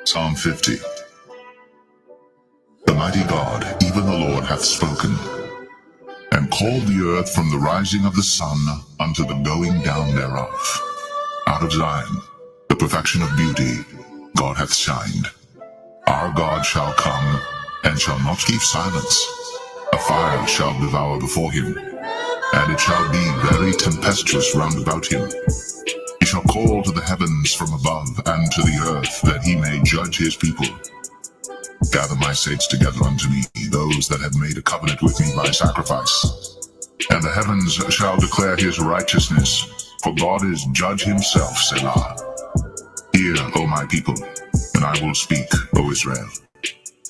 Psalm 50. The mighty God, even the Lord, hath spoken, and called the earth from the rising of the sun unto the going down thereof. Out of Zion, the perfection of beauty, God hath shined. Our God shall come, and shall not keep silence. A fire shall devour before him, and it shall be very tempestuous round about him. He shall call to the heavens from above, and to the earth, that he may judge his people. Gather my saints together unto me, those that have made a covenant with me by sacrifice. And the heavens shall declare his righteousness, for God is judge himself, Selah. Hear, O my people, and I will speak, O Israel.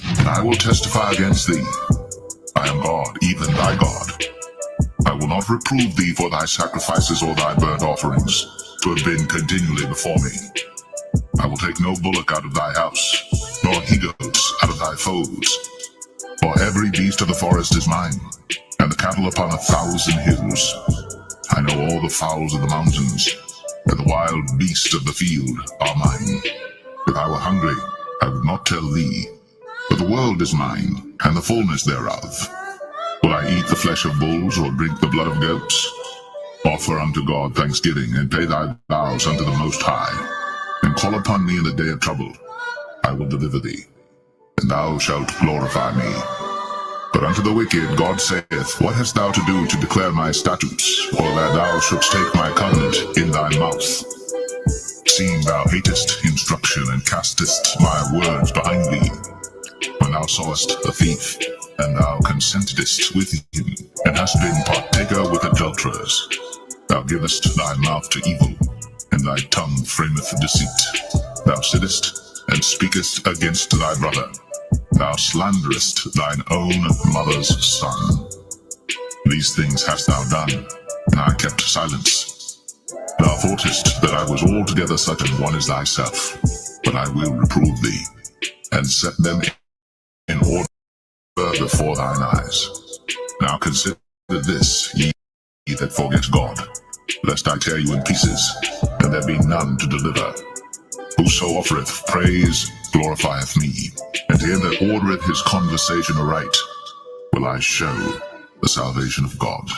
And I will testify against thee. I am God, even thy God. I will not reprove thee for thy sacrifices or thy burnt offerings, to have been continually before me. I will take no bullock out of thy house, nor he-goats out of thy folds. For every beast of the forest is mine, and the cattle upon 1,000 hills. I know all the fowls of the mountains, and the wild beasts of the field are mine. If I were hungry, I would not tell thee, but the world is mine, and the fullness thereof. Will I eat the flesh of bulls, or drink the blood of goats? Offer unto God thanksgiving, and pay thy vows unto the Most High, and call upon me in the day of trouble. I will deliver thee, and thou shalt glorify me. But unto the wicked God saith, What hast thou to do to declare my statutes, or that thou shouldst take my covenant in thy mouth? Seeing thou hatest instruction, and castest my words behind thee, when thou sawest a thief, and thou consentedst with him, and hast been partaker with adulterers. Thou givest thy mouth to evil, and thy tongue frameth deceit. Thou sittest, and speakest against thy brother. Thou slanderest thine own mother's son. These things hast thou done, and I kept silence. Thou thoughtest that I was altogether such an one as thyself, but I will reprove thee, and set them in order before thine eyes. Now consider this, ye that forget God, lest I tear you in pieces, and there be none to deliver. Whoso offereth praise glorifieth me, and him that ordereth his conversation aright will I show the salvation of God.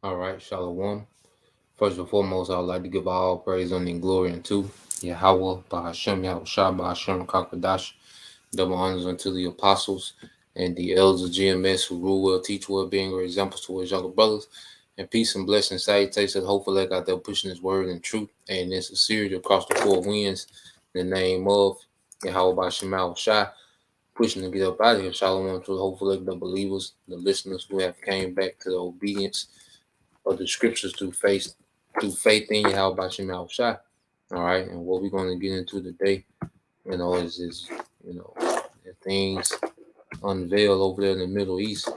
All right, Shalom. First and foremost, I would like to give all praise, honor, and glory unto Yahweh, Bahashem, Yahushua, Bahashem, Kakadash. Double honors unto the apostles and the elders of GMS who rule well, teach well, being great examples to his younger brothers. And peace and blessing, salutations, hopefully out there pushing his word and truth and in sincerity across the four winds in the name of Yahweh, Bahashem, Yahushua. Pushing to get up out of here. Shalom to hopefully the believers, the listeners who have came back to the obedience of the scriptures through faith in Yahweh Bashim Yahushua. All right, and what we're going to get into today, is things unveiled over there in the Middle East.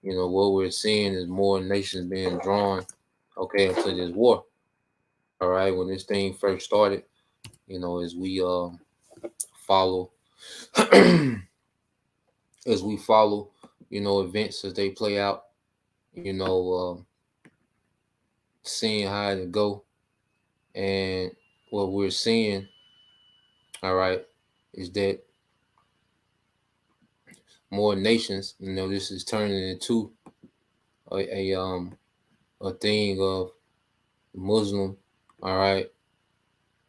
What we're seeing is more nations being drawn, into this war. All right, when this thing first started, as we follow, as we follow events as they play out, seeing how it go. And what we're seeing, all right, is that more nations, this is turning into a thing of Muslim, all right,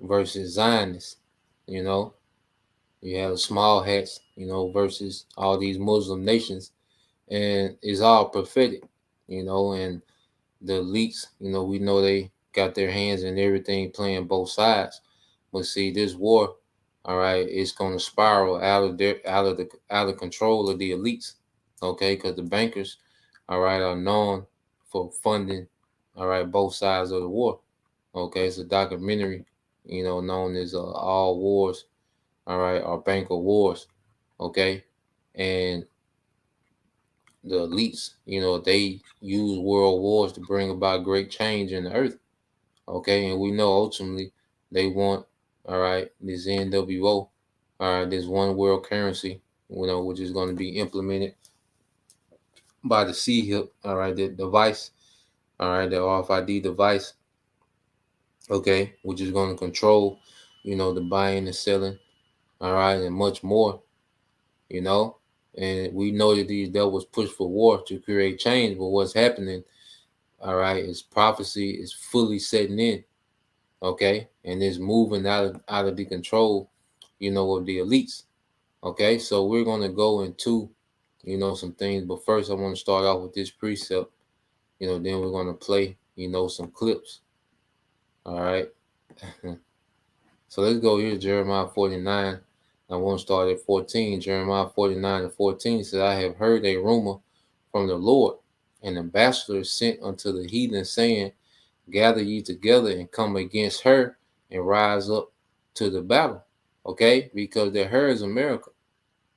versus Zionist. You know, you have small hats, versus all these Muslim nations, and it's all prophetic, and the elites, we know they got their hands in everything, playing both sides. But see, this war, all right, it's going to spiral out of control of the elites, okay? Because the bankers, all right, are known for funding, all right, both sides of the war. Okay, it's a documentary, known as All Wars, all right, or Bank of Wars. Okay, and the elites, they use world wars to bring about great change in the earth. Okay, and we know ultimately they want, all right, this NWO, all right, this one world currency, which is going to be implemented by the C-HIP, all right, the device, all right, the RFID device, okay, which is going to control, the buying and selling, all right, and much more, you know. And we know that these devils push for war to create change, but what's happening, all right, is prophecy is fully setting in, okay, and it's moving out of the control, of the elites. Okay, so we're gonna go into, some things, but first I want to start off with this precept, then we're gonna play, some clips. All right. So let's go here, Jeremiah 49. I want to start at 14. Jeremiah 49 and 14 says, I have heard a rumor from the Lord, an ambassador sent unto the heathen, saying, gather ye together and come against her and rise up to the battle. Okay? Because the her is America.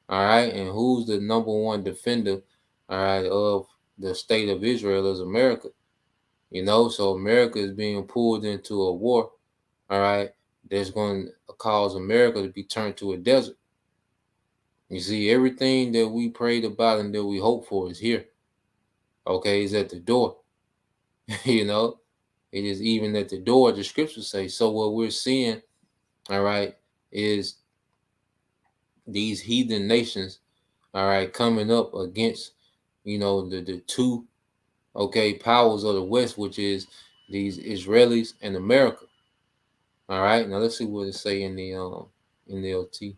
All right. And who's the number one defender, all right, of the state of Israel is America. So America is being pulled into a war, all right, that's going to cause America to be turned to a desert. You see, everything that we prayed about and that we hope for is here. Okay, is at the door. you know, it is even at the door, the scriptures say. So what we're seeing, all right, is these heathen nations, all right, coming up against, the two, okay, powers of the West, which is these Israelis and America. All right, now let's see what it say in the LT.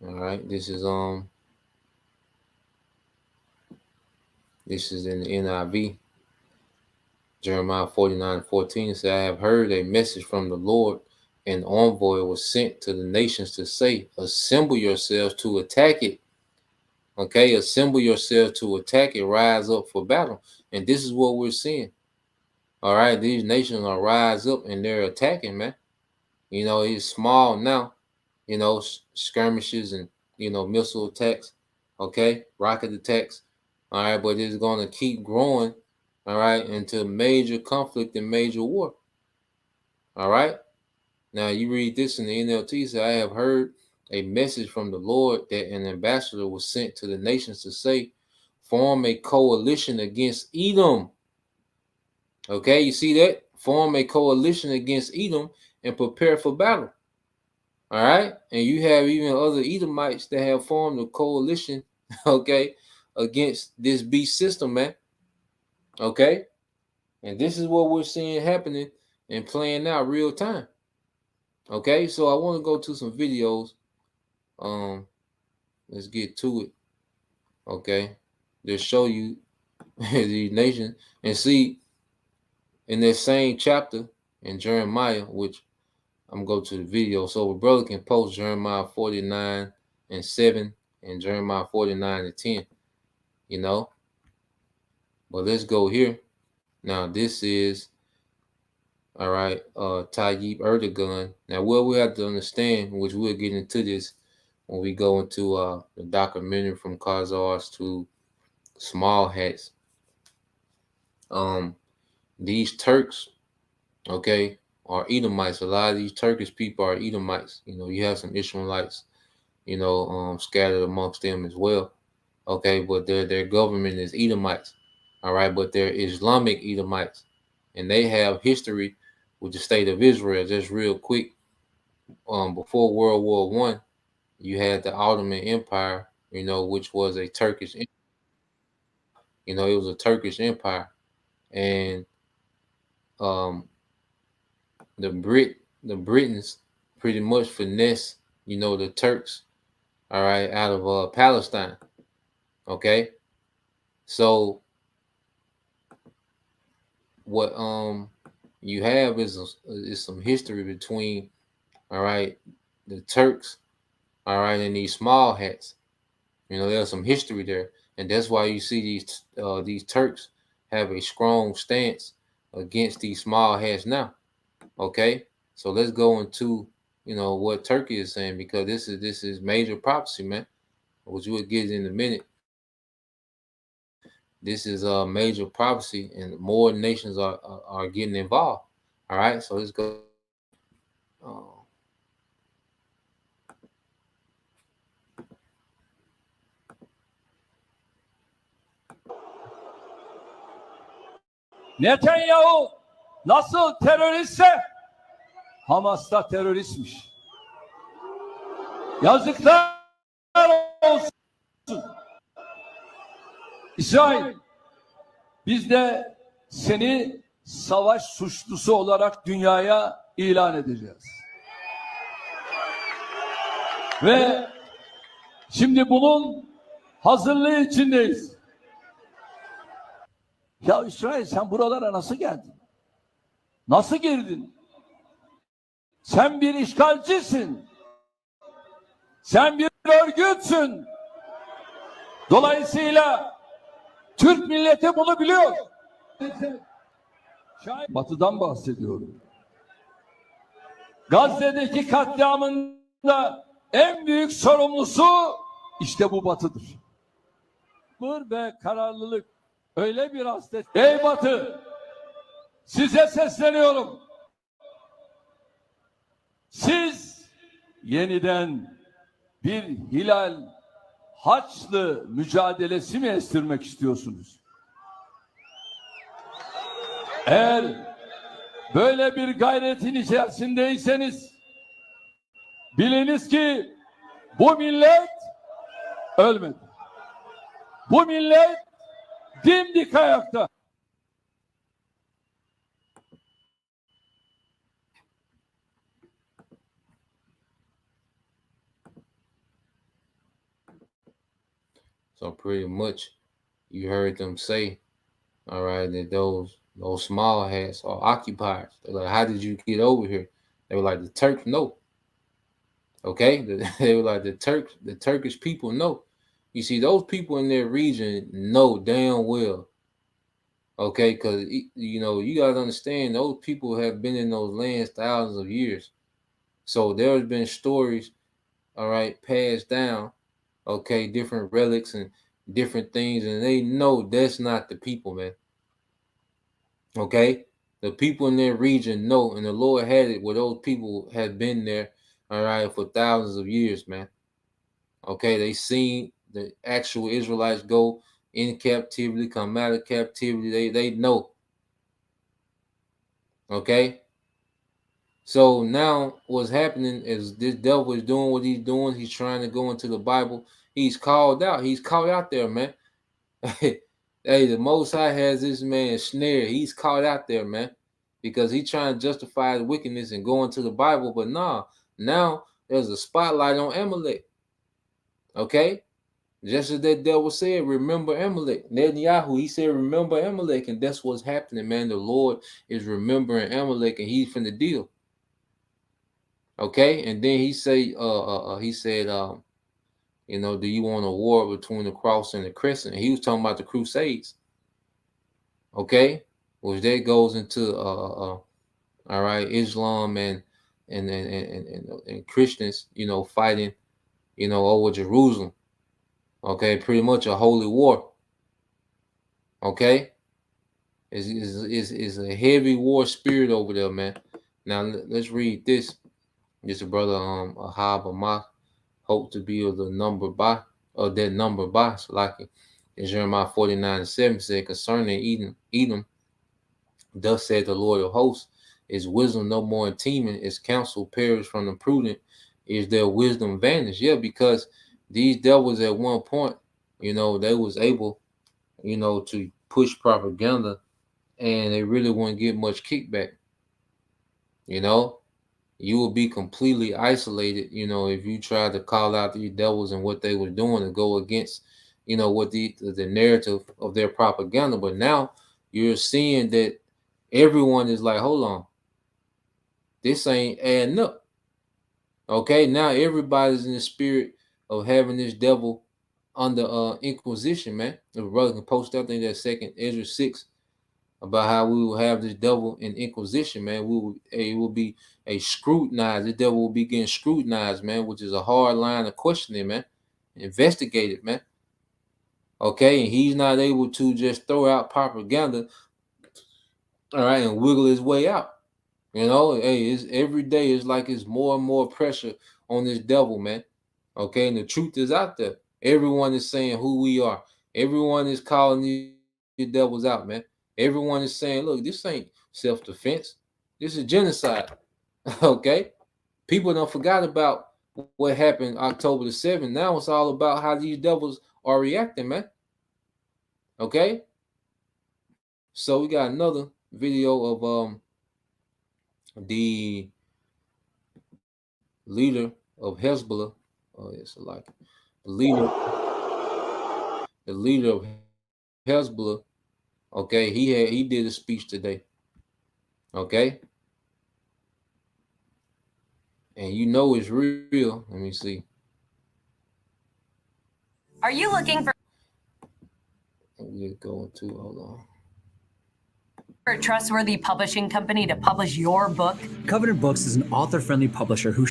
All right, this is in the NIV. Jeremiah 49:14 says, I have heard a message from the Lord. An envoy was sent to the nations to say, assemble yourselves to attack it. Okay, assemble yourselves to attack it, rise up for battle. And this is what we're seeing. All right, these nations are rise up and they're attacking, man. It's small now, skirmishes and, missile attacks, okay, rocket attacks. All right, but it's going to keep growing, all right, into major conflict and major war. All right. Now you read this in the NLT. Say, I have heard a message from the Lord that an ambassador was sent to the nations to say, form a coalition against Edom. Okay, you see that? Form a coalition against Edom and prepare for battle. All right. And you have even other Edomites that have formed a coalition, okay, against this beast system, man. Okay. And this is what we're seeing happening and playing out real time. Okay. So I want to go to some videos. Let's get to it. Okay. Just show you these nations and see in that same chapter in Jeremiah, which I'm going to go to the video. So a brother can post Jeremiah 49 and 7 and Jeremiah 49 and 10, But let's go here. Now this is, all right, Tayyip Erdogan. Now what we have to understand, which we'll get into this when we go into the documentary from Khazars to Small Hats. These Turks, okay, are Edomites. A lot of these Turkish people are Edomites. You have some Ishmaelites, scattered amongst them as well. Okay, but their government is Edomites. All right, but they're Islamic Edomites, and they have history with the state of Israel. Just real quick, before World War One, you had the Ottoman Empire, which was a Turkish, it was a Turkish empire, and um, the Britons pretty much finesse, the Turks, all right, out of Palestine. Okay, so what you have is some history between, all right, the Turks, all right, and these small hats. There's some history there, and that's why you see these Turks have a strong stance against these small hats now. Okay, so let's go into what Turkey is saying, because this is major prophecy, man, which we'll get in a minute. This is a major prophecy, and more nations are getting involved. All right, so let's go. Uh, Netanyahu nasıl teröristse Hamas da teröristmiş. Yazıklar olsun. İsrail, biz de seni savaş suçlusu olarak dünyaya ilan edeceğiz. Ve şimdi bunun hazırlığı içindeyiz. Ya İsrail, sen buralara nasıl geldin? Nasıl girdin? Sen bir işgalcisin. Sen bir örgütsün. Dolayısıyla Türk milleti bunu biliyor. Batı'dan bahsediyorum. Gazze'deki katliamın da en büyük sorumlusu işte bu Batı'dır. Ve kararlılık öyle bir hasret. Ey Batı, size sesleniyorum. Siz yeniden bir Hilal Haçlı mücadelesi mi estirmek istiyorsunuz? Eğer böyle bir gayretin içerisindeyseniz biliniz ki bu millet ölmedi. Bu millet dimdik ayakta. So pretty much, you heard them say, all right, that those small hats are occupiers. They're like, how did you get over here? They were like, the Turks know. Okay, they were like, the Turkish people know. You see, those people in their region know damn well. Okay, because you gotta understand, those people have been in those lands thousands of years. So there's been stories, all right, passed down, okay, different relics and different things, and they know that's not the people, man. Okay, the people in their region know, and the Lord had it where those people have been there, all right, for thousands of years, man. Okay, they seen the actual Israelites go in captivity, come out of captivity. They know. Okay, so now what's happening is this devil is doing what he's doing. He's trying to go into the Bible. He's called out. He's caught out there, man. Hey, the Most High has this man snared. He's caught out there, man, because he's trying to justify the wickedness and go into the Bible. But nah, now there's a spotlight on Amalek. Okay, just as that devil said, remember Amalek. Netanyahu, he said, remember Amalek, and that's what's happening, man. The Lord is remembering Amalek, and he's finna deal. Okay, and then he said, do you want a war between the cross and the crescent? And he was talking about the Crusades. Okay, which that goes into all right, Islam and Christians, fighting, over Jerusalem. Okay, pretty much a holy war. Okay, is a heavy war spirit over there, man. Now let's read this. This is brother Ahab Amah, hope to be of the number by. of that number by like in Jeremiah 49:7 said concerning Edom, thus said the Lord of hosts, is wisdom no more in teeming, is counsel perish from the prudent, is their wisdom vanished? Yeah, because these devils at one point, they was able, to push propaganda and they really wouldn't get much kickback. You will be completely isolated, if you try to call out these devils and what they were doing to go against, what the narrative of their propaganda. But now you're seeing that everyone is like, hold on, this ain't adding up. Okay, now everybody's in the spirit of having this devil under inquisition, man. If a brother can post up in that second Ezra 6 about how we will have this devil in inquisition, man. It will be a scrutinized. The devil will be getting scrutinized, man, which is a hard line of questioning, man. Investigated, man. Okay, and he's not able to just throw out propaganda, all right, and wiggle his way out. Hey, it's every day it's like it's more and more pressure on this devil, man. Okay, and the truth is out there. Everyone is saying who we are. Everyone is calling these devils out, man. Everyone is saying, look, this ain't self-defense. This is genocide. Okay? People don't forgot about what happened October the 7th. Now it's all about how these devils are reacting, man. Okay? So we got another video of the leader of Hezbollah. Oh, it's like the leader of Hezbollah. Okay, he did a speech today. Okay, and it's real. Let me see. Are you looking for? We're going to hold on. A trustworthy publishing company to publish your book? Covenant Books is an author-friendly publisher who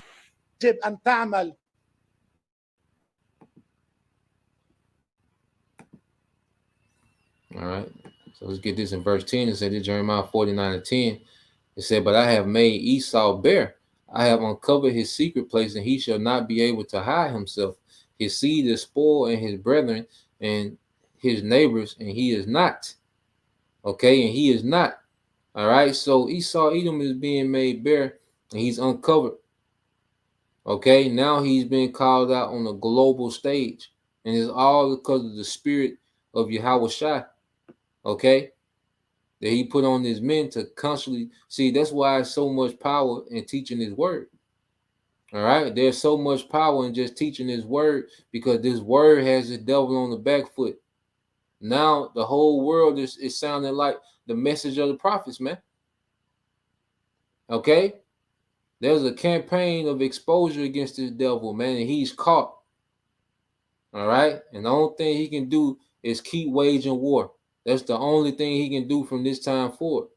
يجب أن تعمل. All right, so let's get this in verse 10. It said in Jeremiah 49:10. It said, "But I have made Esau bare. I have uncovered his secret place, and he shall not be able to hide himself. His seed is spoiled, and his brethren and his neighbors, and he is not." Okay, and he is not. All right, so Esau Edom is being made bare, and he's uncovered. Okay, now he's been called out on a global stage, and it's all because of the spirit of Yahweh Shai. Okay, that he put on his men to constantly see. That's why there's so much power in teaching his word. All right, there's so much power in just teaching his word because this word has the devil on the back foot. Now the whole world is sounding like the message of the prophets, man. Okay, there's a campaign of exposure against this devil, man, and he's caught. All right, and the only thing he can do is keep waging war. That's the only thing he can do from this time forward.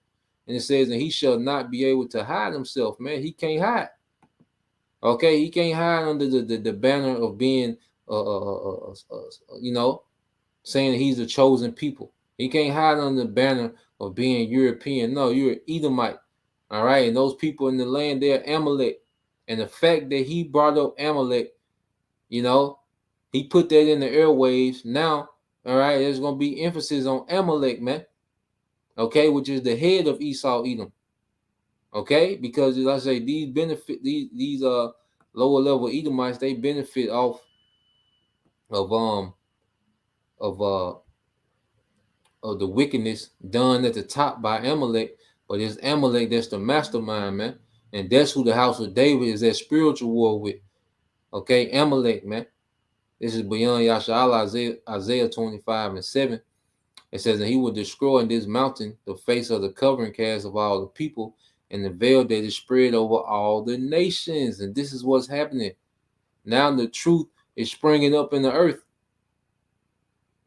And it says, and he shall not be able to hide himself, man. He can't hide. Okay, he can't hide under the banner of being, saying that he's the chosen people. He can't hide under the banner of being European. No, you're an Edomite. All right, and those people in the land, they're Amalek. And the fact that he brought up Amalek, he put that in the airwaves. Now, all right, there's going to be emphasis on Amalek, man. Okay, which is the head of Esau Edom. Okay, because as I say, these lower level Edomites, they benefit off of the wickedness done at the top by Amalek, but it's Amalek that's the mastermind, man, and that's who the house of David is at spiritual war with. Okay, Amalek, man. This is beyond Yasha'Al, Isaiah 25:7. It says that he will destroy in this mountain the face of the covering cast of all the people, and the veil that is spread over all the nations. And this is what's happening. Now the truth is springing up in the earth.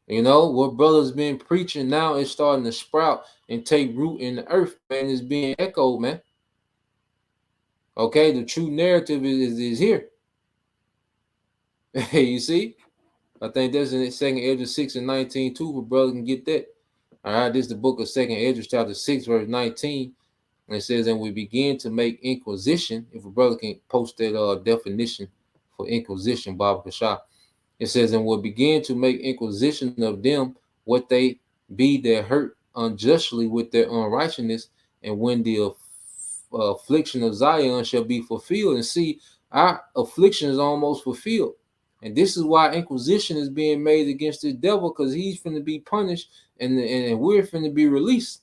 What brothers been preaching now is starting to sprout and take root in the earth, man. It's being echoed, man. Okay, the true narrative is here. You see? I think that's in 2nd Ezra 6:19 too, for brother can get that. All right, this is the book of 2nd Ezra chapter 6, verse 19. And it says, and we begin to make inquisition. If a brother can post that definition for inquisition, Baba Kashah. It says, and will begin to make inquisition of them what they be that hurt unjustly with their unrighteousness, and when the affliction of Zion shall be fulfilled. And see, our affliction is almost fulfilled. And this is why inquisition is being made against the devil, because he's finna be punished, and we're finna be released.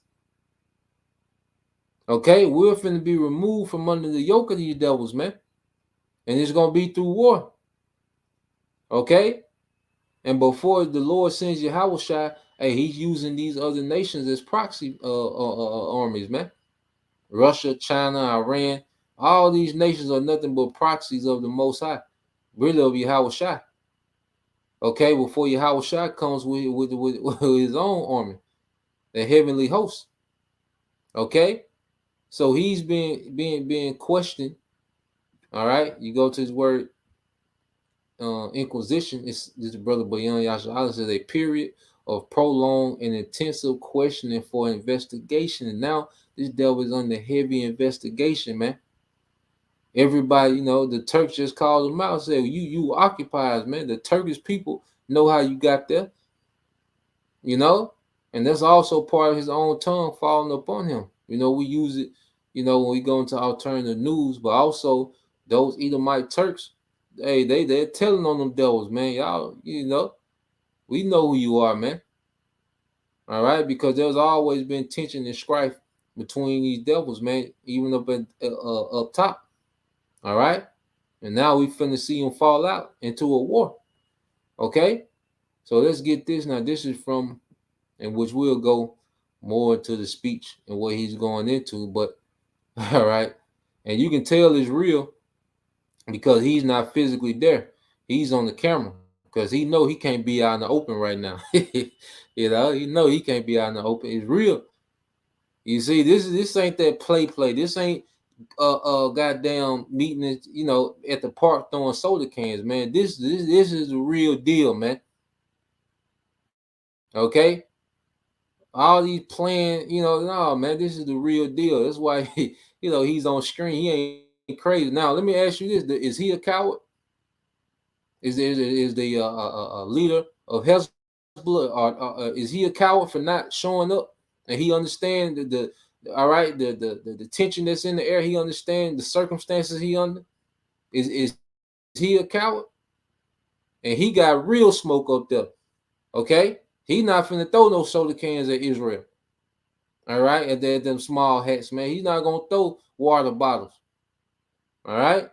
Okay, we're finna be removed from under the yoke of these devils, man. And it's gonna be through war. Okay? And before the Lord sends Yahweh, hey, he's using these other nations as proxy armies, man. Russia, China, Iran, all these nations are nothing but proxies of the Most High, really of Yahweh. Okay, before Yahweh comes with his own army, the heavenly host. Okay, so he's being questioned. All right, you go to his word, inquisition. This brother Bayan Yasha says a period of prolonged and intensive questioning for investigation. And now this devil is under heavy investigation, man. Everybody, the Turks just called him out and said, you occupiers, man. The Turkish people know how you got there, and that's also part of his own tongue falling upon him. We use it, when we go into alternative news, but also those Edomite Turks, hey, they're telling on them devils, man. Y'all, we know who you are, man. All right, because there's always been tension and strife between these devils, man, even up top. All right, and now we finna see them fall out into a war. Okay, so let's get this now. This is from, in which we'll go more to the speech and what he's going into, but all right, and you can tell it's real because he's not physically there. He's on the camera because he know he can't be out in the open right now. He know he can't be out in the open. It's real. You see, this ain't that play. This ain't goddamn meeting it, at the park throwing soda cans, man. This is the real deal, man. Okay, all these playing, no, man, this is the real deal. That's why he's on screen. He ain't crazy. Now, let me ask you this: is he a coward? Is the leader of Hezbollah, or is he a coward for not showing up? And he understands the all right, the tension that's in the air. He understands the circumstances he under. Is he a coward? And he got real smoke up there. Okay, he not finna throw no soda cans at Israel. All right, at them small hats, man. He's not gonna throw water bottles. All right.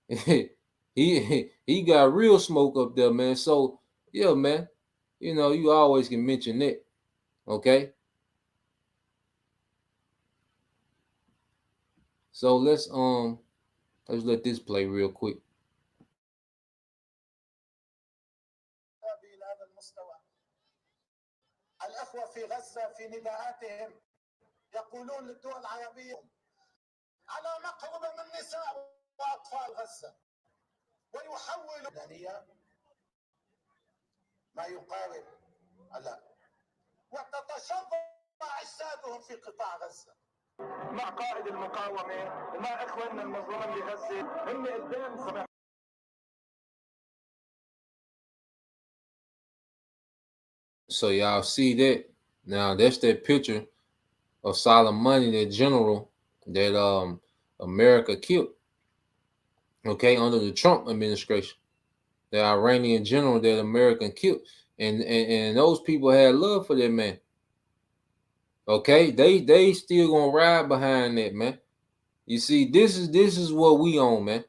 he got real smoke up there, man. So yeah, man. You always can mention that. Okay. So let's let this play real quick. الأخوة في غزة في نداءاتهم يقولون للدول العربية على مقربة من نساء وأطفال غزة، ويحولوا ما يقارب وتتشظى أجسادهم في قطاع غزة مع قائد المقاومة ومع إخواننا المظلومين بغزة هم قدام. So y'all see that now? That's that picture of Soleimani, the general that America killed. Okay, under the Trump administration, the Iranian general that America killed, and those people had love for that man. Okay, they still gonna ride behind that, man. You see, this is what we own, man.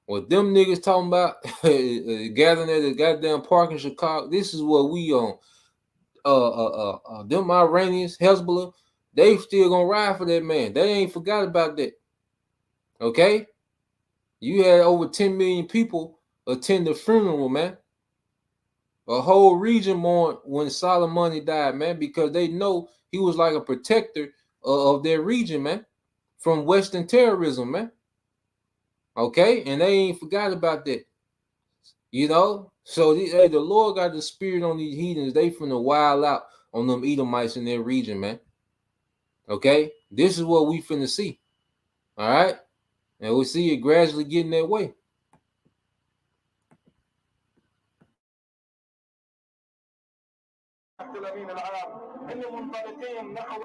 What them niggas talking about gathering at the goddamn park in Chicago, this is what we own. Them Iranians, Hezbollah, they still gonna ride for that man. They ain't forgot about that. Okay, you had over 10 million people attend the funeral, man. A whole region mourned when Soleimani died, man, because they know he was like a protector of their region, man, from Western terrorism, man. Okay, and they ain't forgot about that. So the Lord got the spirit on these heathens. They finna wild out on them Edomites in their region, man. Okay, this is what we finna see. All right, and we see it gradually getting that way. سياده الامين العام هن منطلقين نحو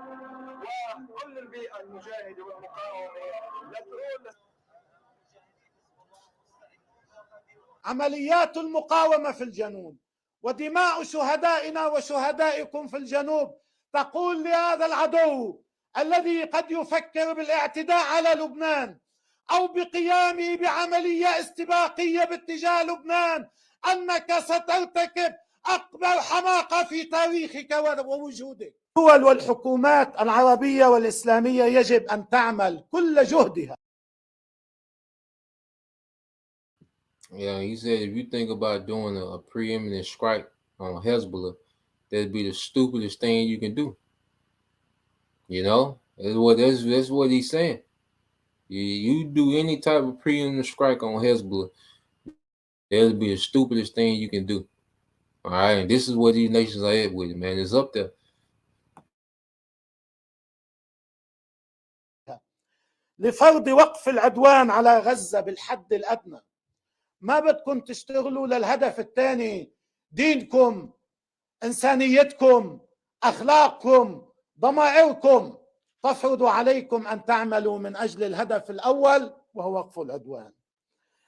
وكل البيئه المجاهده والمقاومه لا تقول عمليات المقاومة في الجنوب ودماء شهدائنا وشهدائكم في الجنوب تقول لهذا العدو الذي قد يفكر بالاعتداء على لبنان أو بقيامه بعملية استباقية باتجاه لبنان أنك سترتكب أكبر حماقة في تاريخك ووجودك. الدول والحكومات العربية والإسلامية يجب أن تعمل كل جهدها. Yeah, he said if you think about doing a preeminent strike on Hezbollah, that'd be the stupidest thing you can do. You know, that's what he's saying. You do any type of preeminent strike on Hezbollah, that'll be the stupidest thing you can do. All right, and this is what these nations are at with it, man. It's up there. لفرض وقف العدوان على غزة بالحد الأدنى. ما بدكم تشتغلوا للهدف الثاني، دينكم، إنسانيتكم، أخلاقكم، ضمائركم تفرض عليكم أن تعملوا من أجل الهدف الأول وهو وقف العدوان.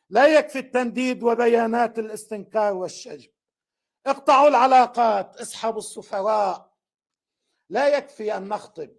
لا يكفي التنديد وبيانات الاستنكار والشجب. اقطعوا العلاقات، اسحبوا السفراء. لا يكفي أن نخطب.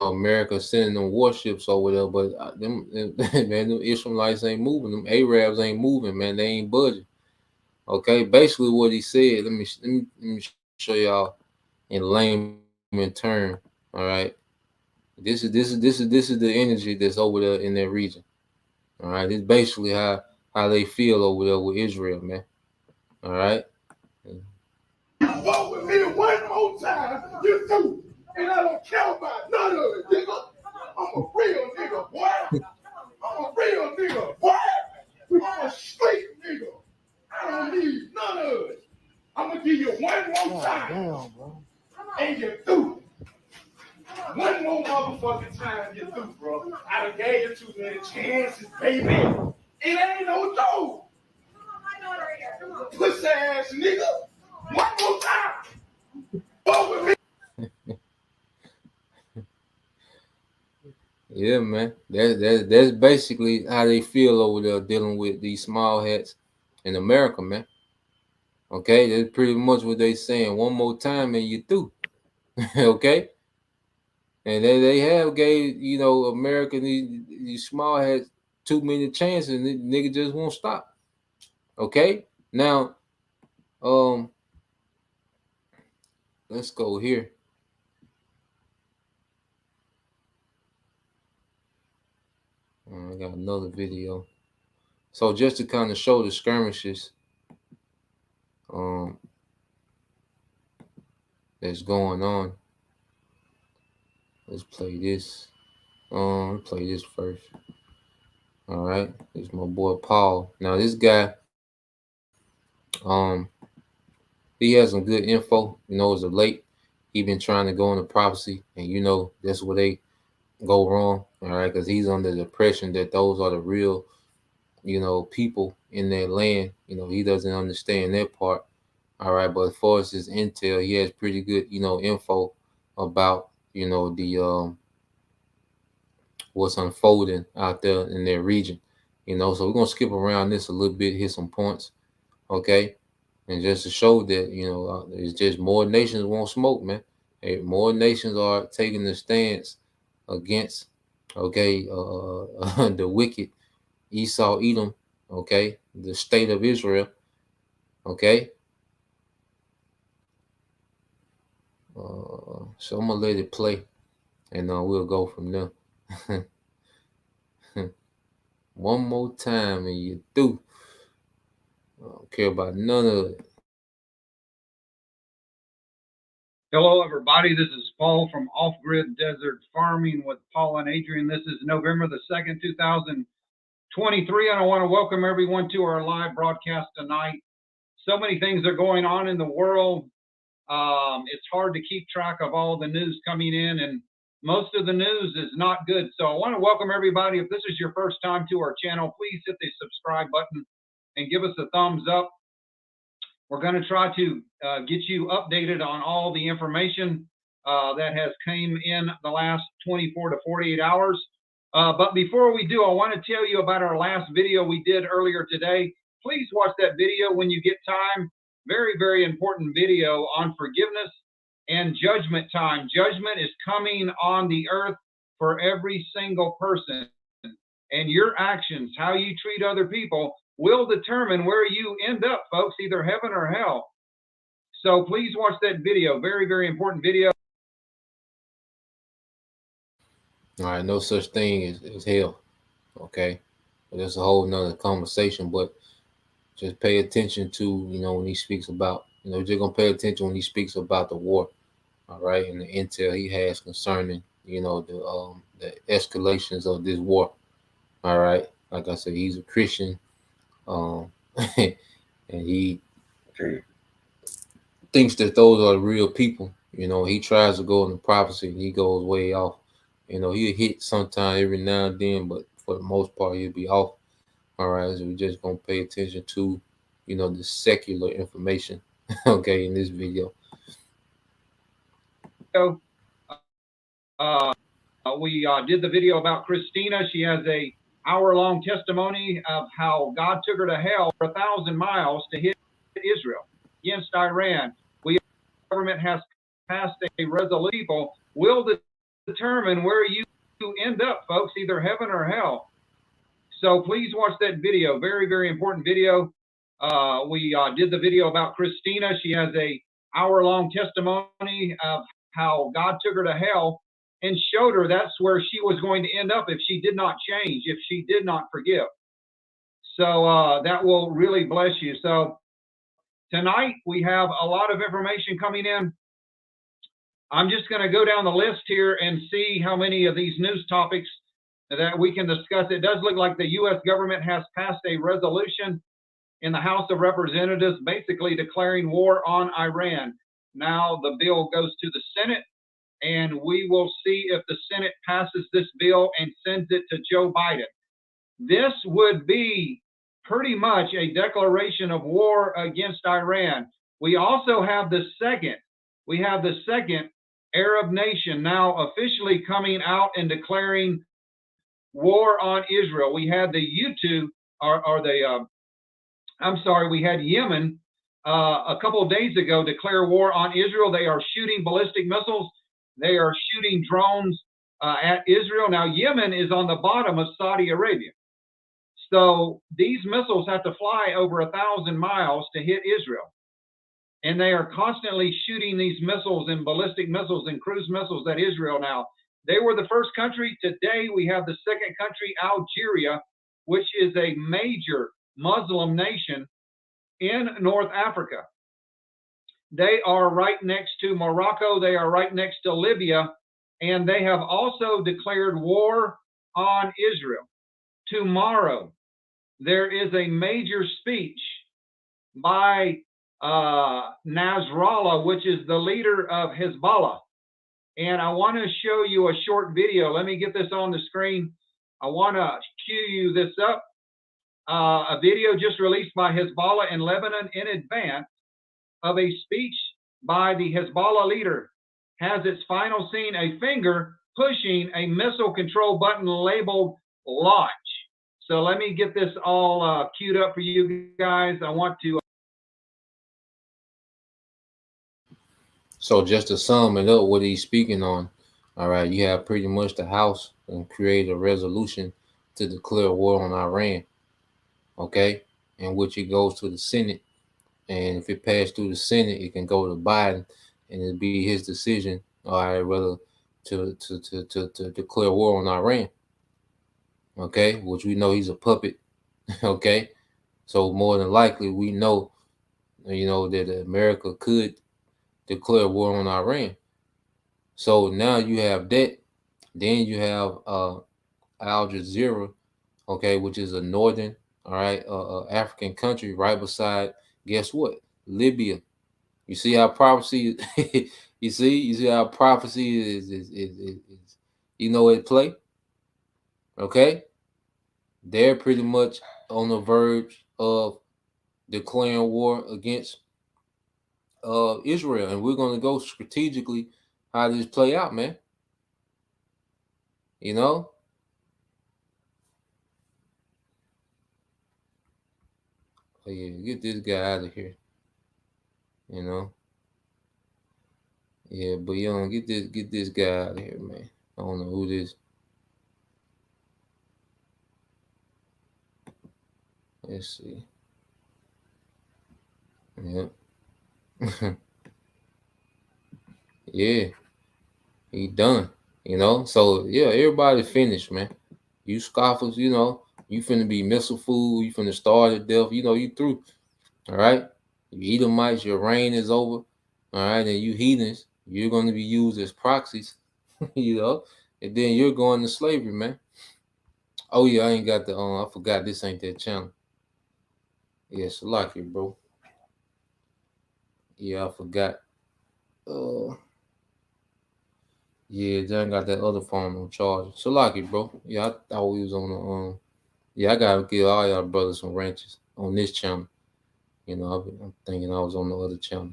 America sending them warships over there, but them man, them Israelites ain't moving. Them Arabs ain't moving, man. They ain't budging. Okay, basically what he said. Let me show y'all in layman term. All right, this is the energy that's over there in that region. All right, it's basically how they feel over there with Israel, man. All right. Vote with me one more time, you do. And I don't care about none of it, nigga. I'm a real nigga, boy. I'm a real nigga, boy. I'm a straight nigga. I don't need none of it. I'm gonna give you one more time. Damn, bro. And you do. One more motherfucking time, you do, bro. I done gave you too many chances, baby. It ain't no joke. Pussy ass nigga. One more time. Vote with me. Yeah, man. That's basically how they feel over there dealing with these small hats in America, man. Okay, that's pretty much what they saying. One more time and you through. Okay, and they have gave America these small hats too many chances, and the nigga just won't stop. Okay, now let's go here. I got another video. So just to kind of show the skirmishes that's going on. Let's play this. Let's play this first. All right, this is my boy Paul. Now this guy, he has some good info. As of late, he been trying to go into prophecy, and that's where they go wrong. All right, because he's under the impression that those are the real, people in their land. He doesn't understand that part. All right, but as far as his intel, he has pretty good, info about, the what's unfolding out there in their region. So we're gonna skip around this a little bit, hit some points, okay, and just to show that it's just more nations won't smoke, man. Hey, more nations are taking the stance against, okay, the wicked Esau, Edom, okay, the state of Israel, okay. So I'm gonna let it play, and we'll go from there. One more time, and you through. I don't care about none of it. Hello, everybody. This is Paul from Off Grid Desert Farming with Paul and Adrian. This is November the 2nd, 2023, and I want to welcome everyone to our live broadcast tonight. So many things are going on in the world. It's hard to keep track of all the news coming in, and most of the news is not good. So I want to welcome everybody. If this is your first time to our channel, please hit the subscribe button and give us a thumbs up. We're going to try to get you updated on all the information that has came in the last 24 to 48 hours. But before we do, I want to tell you about our last video we did earlier today. Please watch that video when you get time. Very, very important video on forgiveness and judgment time. Judgment is coming on the earth for every single person. And your actions, how you treat other people, will determine where you end up, folks, either heaven or hell. So please watch that video. Very, very important video. All right, no such thing as hell. Okay, but that's a whole nother conversation. But just pay attention to, when he speaks about, just gonna pay attention when he speaks about the war. All right, and the intel he has concerning, the escalations of this war. All right, like I said, he's a Christian, and he thinks that those are the real people. He tries to go in the prophecy and he goes way off. He'll hit sometime every now and then, but for the most part, he'll be off. All right, so we're just gonna pay attention to, the secular information, okay, in this video. We did the video about Christina. She has a hour-long testimony of how God took her to hell for 1,000 miles to hit Israel against Iran. The government has passed a resolution. People will determine where you end up, folks, either heaven or hell. So please watch that video. Very, very important video. We did the video about Christina. She has a hour-long testimony of how God took her to hell and showed her that's where she was going to end up if she did not change, if she did not forgive. So that will really bless you. So tonight we have a lot of information coming in. I'm just going to go down the list here and see how many of these news topics that we can discuss. It does look like the U.S. government has passed a resolution in the House of Representatives basically declaring war on Iran. Now the bill goes to the Senate, and we will see if the Senate passes this bill and sends it to Joe Biden. This would be pretty much a declaration of war against Iran. We also have the second Arab nation now officially coming out and declaring war on Israel. We had the we had Yemen a couple of days ago declare war on Israel. They are shooting ballistic missiles. They are shooting drones at Israel. Now, Yemen is on the bottom of Saudi Arabia. So these missiles have to fly over 1,000 miles to hit Israel. And they are constantly shooting these missiles and ballistic missiles and cruise missiles at Israel now. They were the first country. Today, we have the second country, Algeria, which is a major Muslim nation in North Africa. They are right next to Morocco. They are right next to Libya. And they have also declared war on Israel. Tomorrow, there is a major speech by Nasrallah, which is the leader of Hezbollah. And I want to show you a short video. Let me get this on the screen. I want to cue you this up. A video just released by Hezbollah in Lebanon in advance of a speech by the Hezbollah leader. Has its final scene a finger pushing a missile control button labeled launch. So let me get this all queued up for you guys. I want to. So just to sum it up, what he's speaking on, all right, you have pretty much the House and create a resolution to declare war on Iran, okay, in which it goes to the Senate, and if it passed through the Senate, it can go to Biden, and it'd be his decision, all right, whether to declare war on Iran, okay, which we know he's a puppet, okay, so more than likely we know, that America could declare war on Iran. So now you have that. Then you have Al Jazeera, okay, which is a northern, all right, African country right beside, guess what? Libya. You see how prophecy, you see how prophecy is at play, okay? They're pretty much on the verge of declaring war against Israel, and we're going to go strategically how this play out, man. You know, oh, yeah, get this guy out of here. You know, yeah, but young, get this guy out of here, man. I don't know who this. Let's see. Yep. Yeah, he done. So yeah, everybody finished, man. You scoffers, you finna be missile food. You finna starve to death. You through. All right. You Edomites, your reign is over. All right, and you heathens, you're going to be used as proxies. And then you're going to slavery, man. Oh yeah, I ain't got the. I forgot this ain't that channel. Yeah, Salaki, bro. Yeah, I forgot. Uh, yeah, John got that other phone on charge. Salaki, bro. Yeah, I thought we was on the Yeah, I gotta give all y'all brothers some ranches on this channel. I'm thinking I was on the other channel.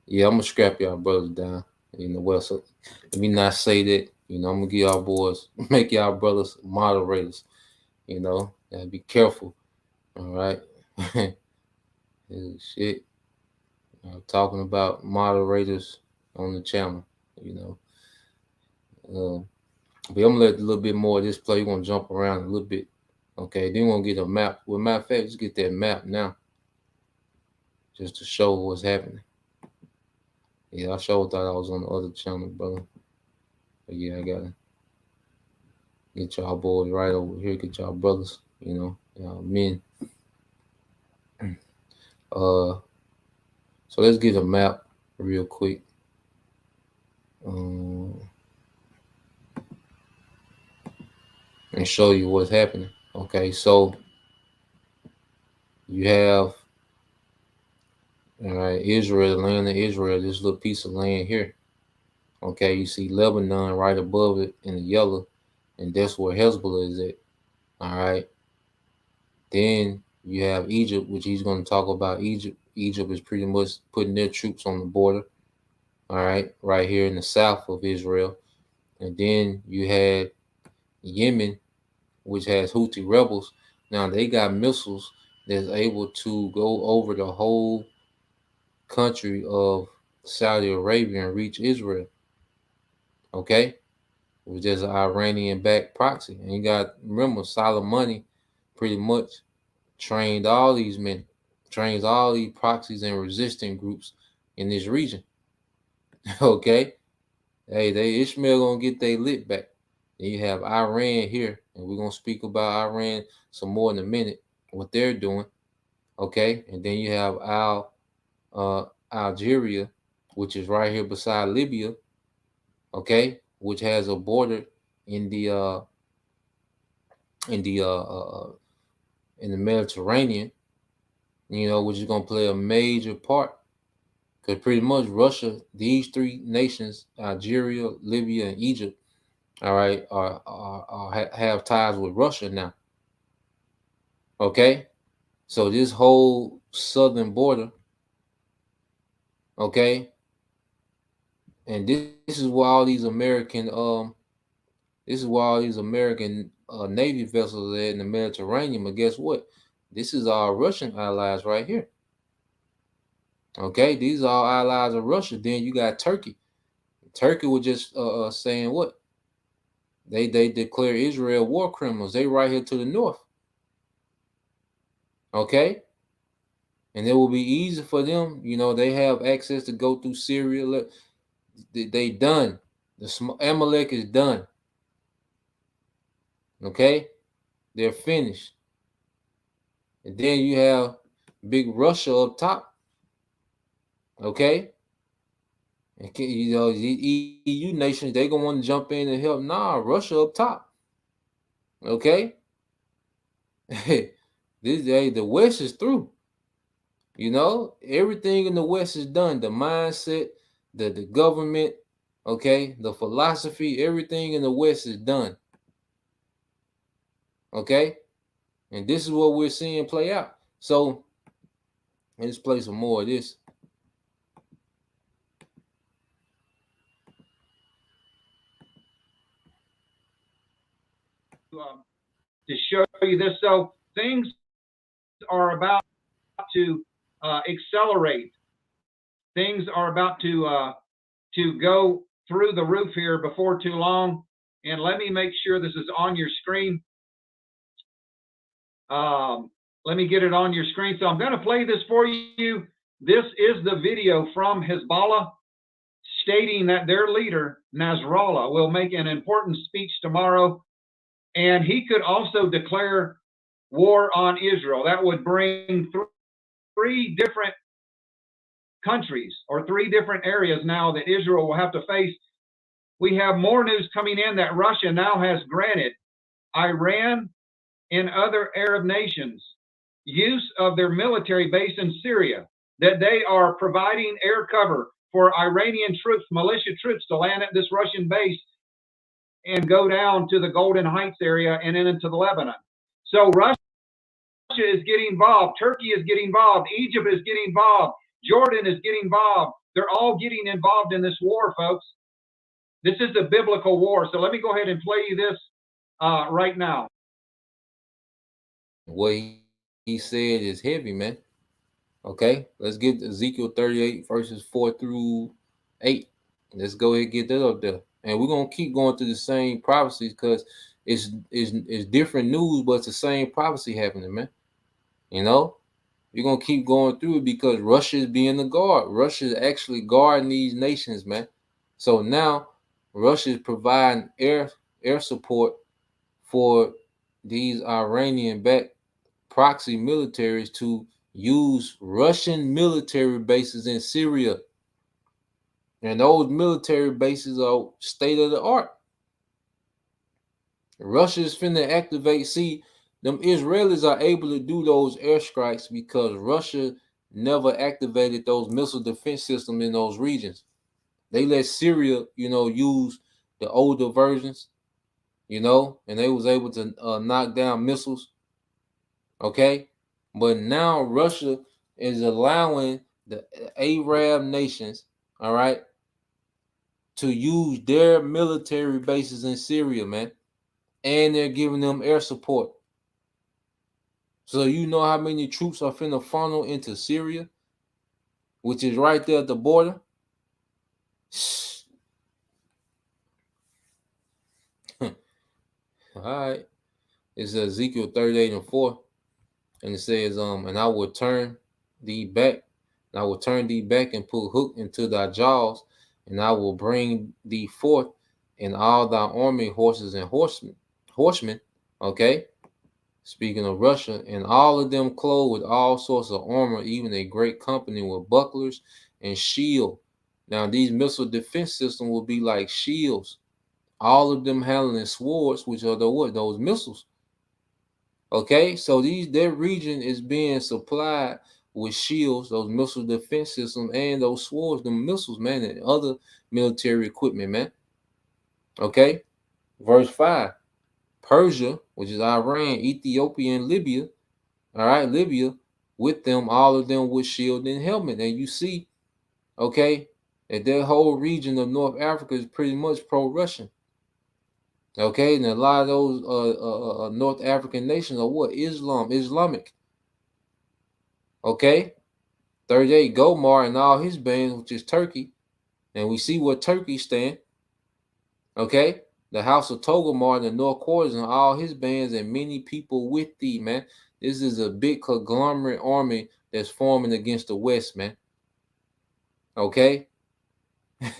Yeah, I'm gonna scrap y'all brothers down. Well, so let me not say that. I'm gonna give y'all boys, make y'all brothers moderators. Gotta be careful. All right. Shit. Talking about moderators on the channel. You know. But I'm gonna let a little bit more of this play. We're gonna jump around a little bit. Okay, then we're gonna get a map. Well, matter of fact, let's get that map now. Just to show what's happening. Yeah, I sure thought I was on the other channel, brother. But yeah, I gotta get y'all boys right over here, get y'all brothers, y'all men. So let's get a map real quick. And show you what's happening. Okay, so you have Israel, land of Israel, this little piece of land here. Okay, you see Lebanon right above it in the yellow, and that's where Hezbollah is at. All right. Then you have Egypt, which he's going to talk about. Egypt is pretty much putting their troops on the border. All right here in the south of Israel. And then you had Yemen, which has Houthi rebels. Now they got missiles that's able to go over the whole country of Saudi Arabia and reach Israel. Okay? It was just an Iranian-backed proxy. And you got, remember, Soleimani pretty much trained all these men, trains all these proxies and resistant groups in this region. Okay? Hey, Ishmael gonna get their lit back. Then you have Iran here, and we're gonna speak about Iran some more in a minute, what they're doing. Okay, and then you have Algeria, which is right here beside Libya. Okay, which has a border in the in the in the Mediterranean. Which is gonna play a major part because pretty much Russia, these three nations, Algeria, Libya, and Egypt, all right, have ties with Russia now. Okay, so this whole southern border, okay, and this is where all these American Navy vessels are in the Mediterranean. But guess what? This is our Russian allies right here. Okay, these are all allies of Russia. Then you got Turkey. Turkey was just saying what? They declare Israel war criminals. They right here to the north. Okay? And it will be easy for them. They have access to go through Syria. They done. The Amalek is done. Okay? They're finished. And then you have big Russia up top. Okay? And you know, the EU nations, they gonna want to jump in and help. Nah, Russia up top. Okay. The West is through. You know, everything in the West is done. The mindset, the government, okay, the philosophy, everything in the West is done. Okay. And this is what we're seeing play out. So let's play some more of this. To show you this, so things are about to accelerate. Things are about to go through the roof here before too long. And let me make sure this is on your screen. Let me get it on your screen. So I'm going to play this for you. This is the video from Hezbollah stating that their leader, Nasrallah, will make an important speech tomorrow. And he could also declare war on Israel. That would bring three different countries or three different areas now that Israel will have to face. We have more news coming in that Russia now has granted Iran and other Arab nations use of their military base in Syria, that they are providing air cover for Iranian troops, militia troops, to land at this Russian base and go down to the Golden Heights area and then into the Lebanon. So Russia is getting involved. Turkey is getting involved. Egypt is getting involved. Jordan is getting involved. They're all getting involved in this war, folks. This is a biblical war. So let me go ahead and play you this right now. What he said is heavy, man. Okay, let's get Ezekiel 38 verses 4 through 8. Let's go ahead and get that up there. And we're gonna keep going through the same prophecies because it's different news, but it's the same prophecy happening, man. You know, you're gonna keep going through it because Russia is being the guard. Russia is actually guarding these nations, man. So now Russia is providing air support for these Iranian-backed proxy militaries to use Russian military bases in Syria. And those military bases are state of the art. Russia is finna activate. See, them Israelis are able to do those airstrikes because Russia never activated those missile defense systems in those regions. They let Syria, you know, use the older versions, you know, and they was able to knock down missiles. Okay, but now Russia is allowing the Arab nations, all right, to use their military bases in Syria, man, and they're giving them air support. So you know how many troops are finna funnel into Syria, which is right there at the border. All right, it's Ezekiel 38 and 4, and it says, and I will turn thee back, and I will turn thee back and put hook into thy jaws, and I will bring thee forth in all thy army, horses and horsemen. Okay, speaking of Russia, and all of them clothed with all sorts of armor, even a great company with bucklers and shield. Now these missile defense systems will be like shields. All of them handling swords, which are those missiles. Okay, so their region is being supplied with shields, those missile defense systems, and those swords, the missiles, man, and other military equipment, man. Okay, verse 5. Persia, which is Iran, Ethiopia, and Libya. All right, Libya, with them, all of them with shield and helmet. And you see, okay, that whole region of North Africa is pretty much pro-Russian. Okay, and a lot of those North African nations are what? Islamic. Okay, 38 Gomar and all his bands, which is Turkey, and we see where Turkey stand. Okay, the house of Togomar in the North Quarters and all his bands and many people with thee, man. This is a big conglomerate army that's forming against the West, man. Okay,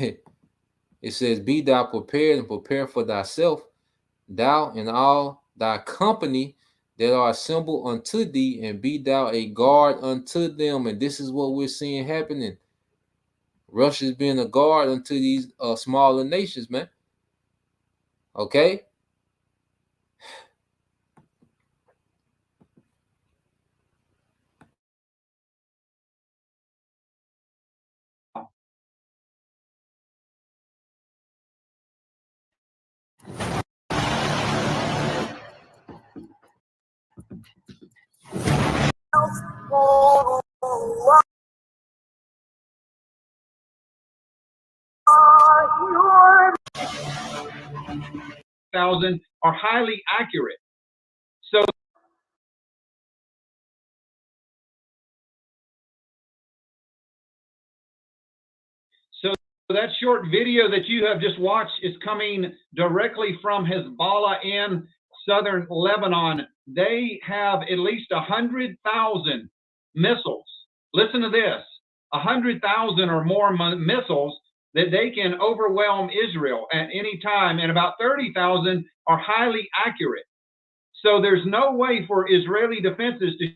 it says, "Be thou prepared and prepare for thyself, thou and all thy company that are assembled unto thee, and be thou a guard unto them." And this is what we're seeing happening. Russia's being a guard unto these smaller nations, man. Okay. Thousand are highly accurate. So that short video that you have just watched is coming directly from Hezbollah in southern Lebanon. They have at least 100,000 missiles. Listen to this, 100,000 or more missiles that they can overwhelm Israel at any time, and about 30,000 are highly accurate. So there's no way for Israeli defenses to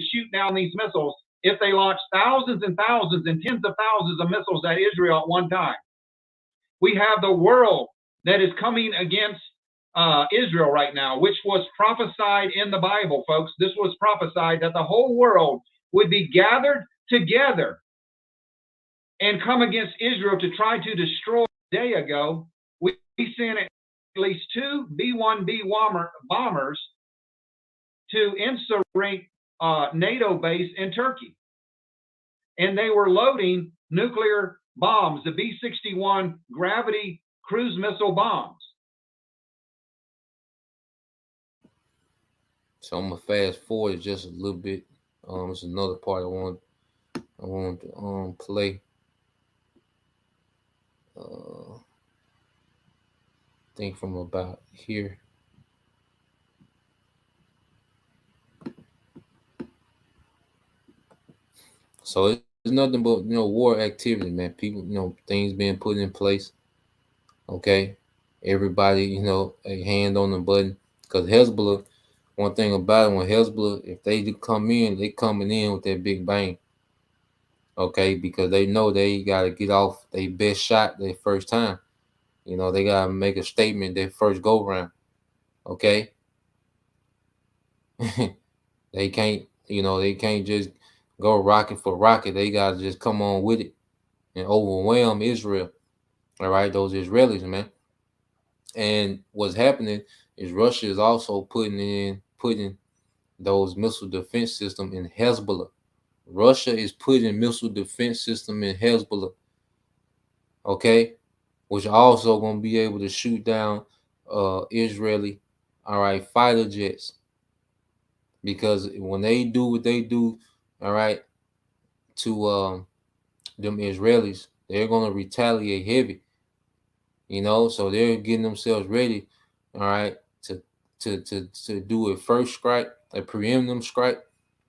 shoot down these missiles if they launch thousands and thousands and tens of thousands of missiles at Israel at one time. We have the world that is coming against Israel right now, which was prophesied in the Bible, folks. This was prophesied that the whole world would be gathered together and come against Israel to try to destroy. A day ago, we sent at least 2 B-1B bombers to insurrect NATO base in Turkey. And they were loading nuclear bombs, the B-61 gravity cruise missile bombs. So I'm gonna fast forward just a little bit. It's another part I want to play. I think from about here. So it's nothing but, war activity, man. People, things being put in place. Okay, everybody, a hand on the button. Because Hezbollah, one thing about it, when Hezbollah, if they do come in, they coming in with that big bang. Okay, because they know they gotta get off their best shot their first time. They gotta make a statement their first go round. Okay. They can't just go rocket for rocket. They gotta just come on with it and overwhelm Israel. All right, those Israelis, man. And what's happening is Russia is also putting those missile defense system in Hezbollah. Russia is putting missile defense system in Hezbollah. Okay, which also gonna be able to shoot down Israeli, all right, fighter jets. Because when they do what they do, all right, to them Israelis, they're gonna retaliate heavy. So they're getting themselves ready, all right, to do a first strike, a preemptive strike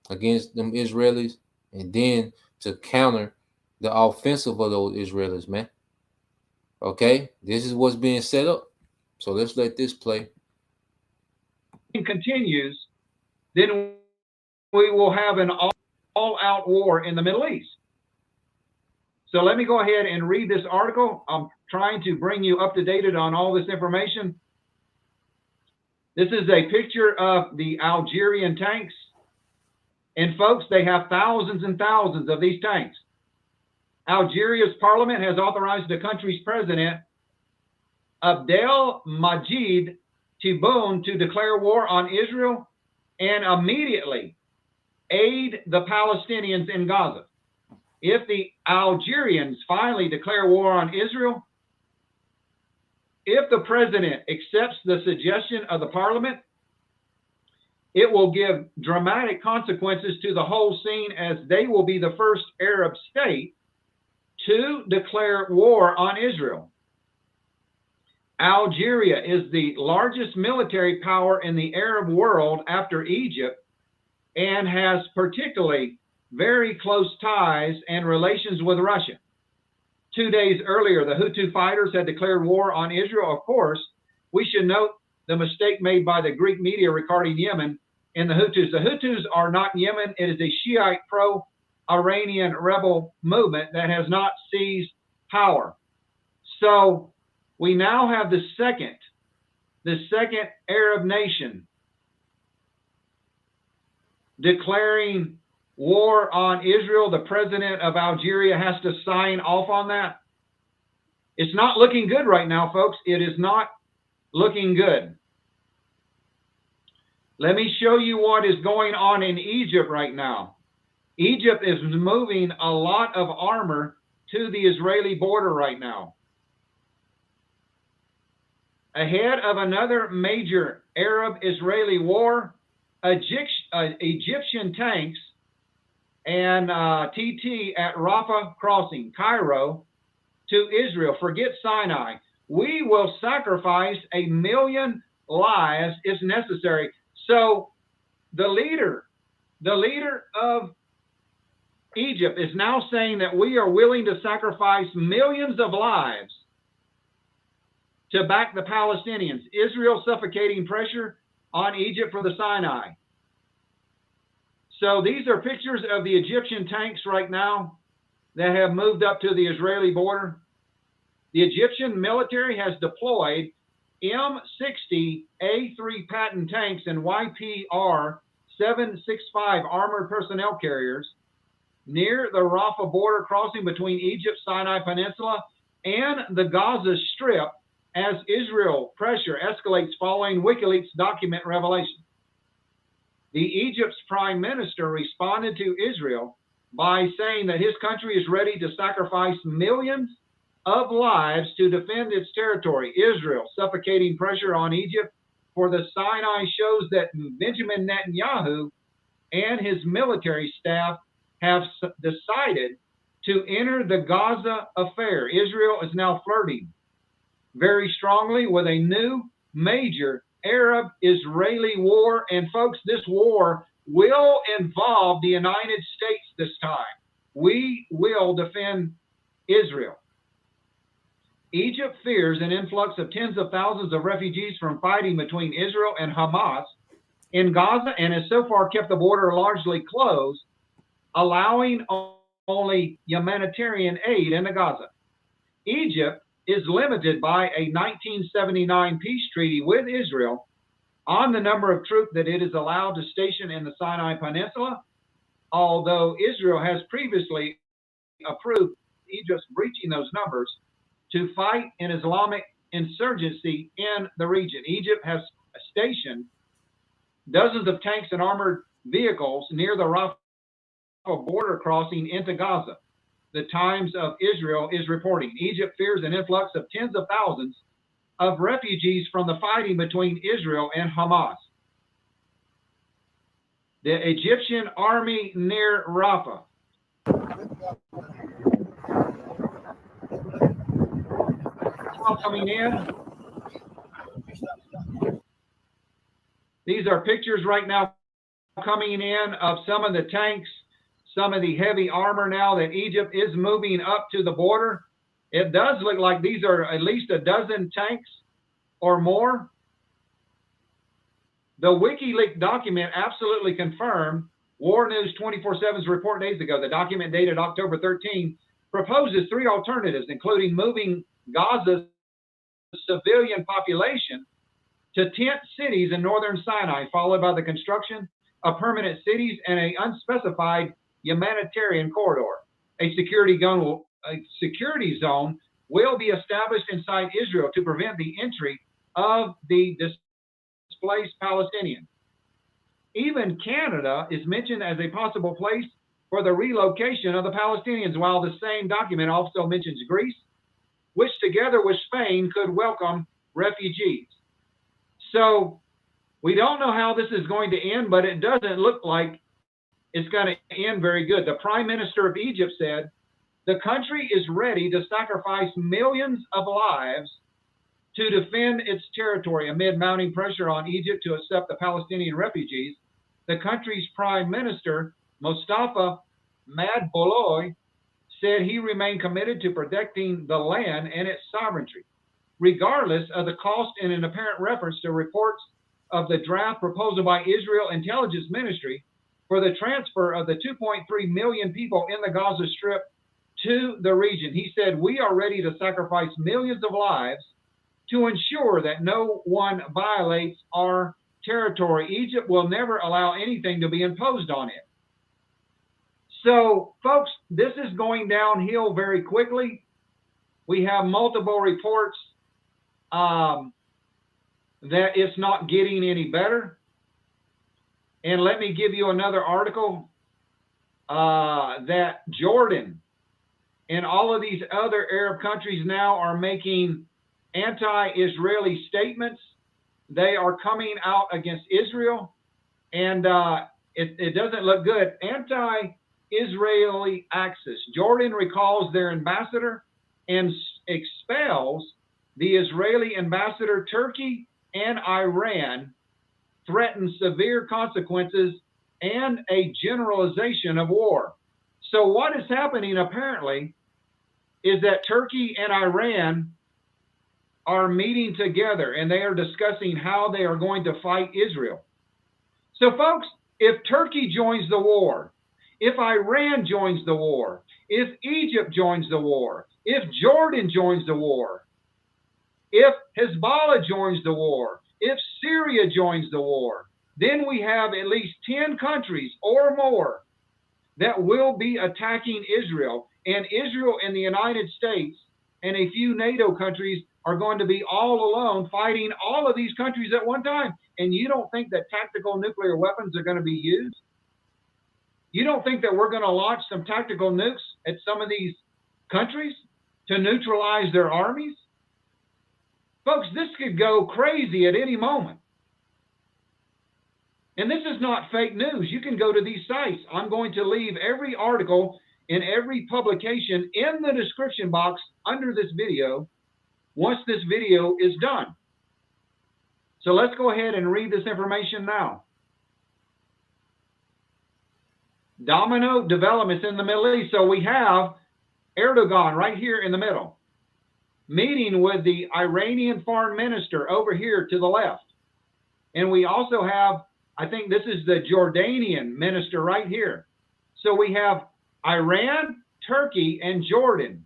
against them Israelis, and then to counter the offensive of those Israelis, man. Okay, this is what's being set up. So let's let this play. It continues, then we will have an all-out war in the Middle East. So let me go ahead and read this article. I'm trying to bring you up to date on all this information. This is a picture of the Algerian tanks. And folks, they have thousands and thousands of these tanks. Algeria's parliament has authorized the country's president, Abdelmajid Tebboune, to declare war on Israel and immediately aid the Palestinians in Gaza. If the Algerians finally declare war on Israel, if the president accepts the suggestion of the parliament, it will give dramatic consequences to the whole scene, as they will be the first Arab state to declare war on Israel. Algeria is the largest military power in the Arab world after Egypt, and has particularly very close ties and relations with Russia. 2 days earlier, the Hutu fighters had declared war on Israel. Of course, we should note the mistake made by the Greek media regarding Yemen and the Hutus. The Hutus are not Yemen. It is a Shiite pro Iranian rebel movement that has not seized power. So we now have the second Arab nation declaring war on Israel. The president of Algeria has to sign off on that. It's not looking good right now, folks. It is not looking good. Let me show you what is going on in Egypt right now. Egypt is moving a lot of armor to the Israeli border right now. Ahead of another major Arab-Israeli war, Egyptian tanks and TT at Rafah crossing, Cairo, to Israel. Forget Sinai. We will sacrifice 1 million lives if necessary. So the leader of Egypt is now saying that we are willing to sacrifice millions of lives to back the Palestinians. Israel suffocating pressure on Egypt for the Sinai. So these are pictures of the Egyptian tanks right now that have moved up to the Israeli border. The Egyptian military has deployed M60 A3 Patton tanks and YPR 765 armored personnel carriers near the Rafah border crossing between Egypt's Sinai Peninsula and the Gaza Strip as Israel pressure escalates following WikiLeaks document revelation. Egypt's prime minister responded to Israel by saying that his country is ready to sacrifice millions of lives to defend its territory. Israel suffocating pressure on Egypt for the Sinai shows that Benjamin Netanyahu and his military staff have decided to enter the Gaza affair. Israel is now flirting very strongly with a new major Arab-Israeli war. And folks, this war will involve the United States this time. We will defend Israel. Egypt fears an influx of tens of thousands of refugees from fighting between Israel and Hamas in Gaza and has so far kept the border largely closed, allowing only humanitarian aid into Gaza. Egypt is limited by a 1979 peace treaty with Israel on the number of troops that it is allowed to station in the Sinai Peninsula, although Israel has previously approved Egypt's breaching those numbers to fight an Islamic insurgency in the region. Egypt has stationed dozens of tanks and armored vehicles near the Rafah border crossing into Gaza. The Times of Israel is reporting Egypt fears an influx of tens of thousands of refugees from the fighting between Israel and Hamas. The Egyptian army near Rafah. Coming in. These are pictures right now coming in of some of the tanks, some of the heavy armor now that Egypt is moving up to the border. It does look like these are at least a dozen tanks or more. The WikiLeaks document absolutely confirmed War News 24/7's report days ago. The document dated October 13 proposes 3 alternatives, including moving Gaza's civilian population to tent cities in northern Sinai, followed by the construction of permanent cities and an unspecified humanitarian corridor. A security zone will be established inside Israel to prevent the entry of the displaced Palestinians. Even Canada is mentioned as a possible place for the relocation of the Palestinians, while the same document also mentions Greece, which together with Spain could welcome refugees. So we don't know how this is going to end, but it doesn't look like it's going to end very good. The Prime Minister of Egypt said the country is ready to sacrifice millions of lives to defend its territory amid mounting pressure on Egypt to accept the Palestinian refugees. The country's Prime Minister, Mustafa Madbouloy, said he remained committed to protecting the land and its sovereignty, regardless of the cost, in an apparent reference to reports of the draft proposal by Israel Intelligence Ministry for the transfer of the 2.3 million people in the Gaza Strip to the region. He said, we are ready to sacrifice millions of lives to ensure that no one violates our territory. Egypt will never allow anything to be imposed on it. So, folks, this is going downhill very quickly. We have multiple reports that it's not getting any better. And let me give you another article that Jordan and all of these other Arab countries now are making anti-Israeli statements. They are coming out against Israel, and it doesn't look good. Anti-Israeli axis. Jordan recalls their ambassador and expels the Israeli ambassador. Turkey and Iran threaten severe consequences and a generalization of war. So what is happening apparently is that Turkey and Iran are meeting together and they are discussing how they are going to fight Israel. So folks, if Turkey joins the war, if Iran joins the war, if Egypt joins the war, if Jordan joins the war, if Hezbollah joins the war, if Syria joins the war, then we have at least 10 countries or more that will be attacking Israel. And Israel and the United States and a few NATO countries are going to be all alone fighting all of these countries at one time. And you don't think that tactical nuclear weapons are going to be used? You don't think that we're going to launch some tactical nukes at some of these countries to neutralize their armies? Folks, this could go crazy at any moment. And this is not fake news. You can go to these sites. I'm going to leave every article in every publication in the description box under this video once this video is done. So let's go ahead and read this information now. Domino developments in the Middle East. So we have Erdogan right here in the middle, meeting with the Iranian foreign minister over here to the left. And we also have, I think this is the Jordanian minister right here. So we have Iran, Turkey, and Jordan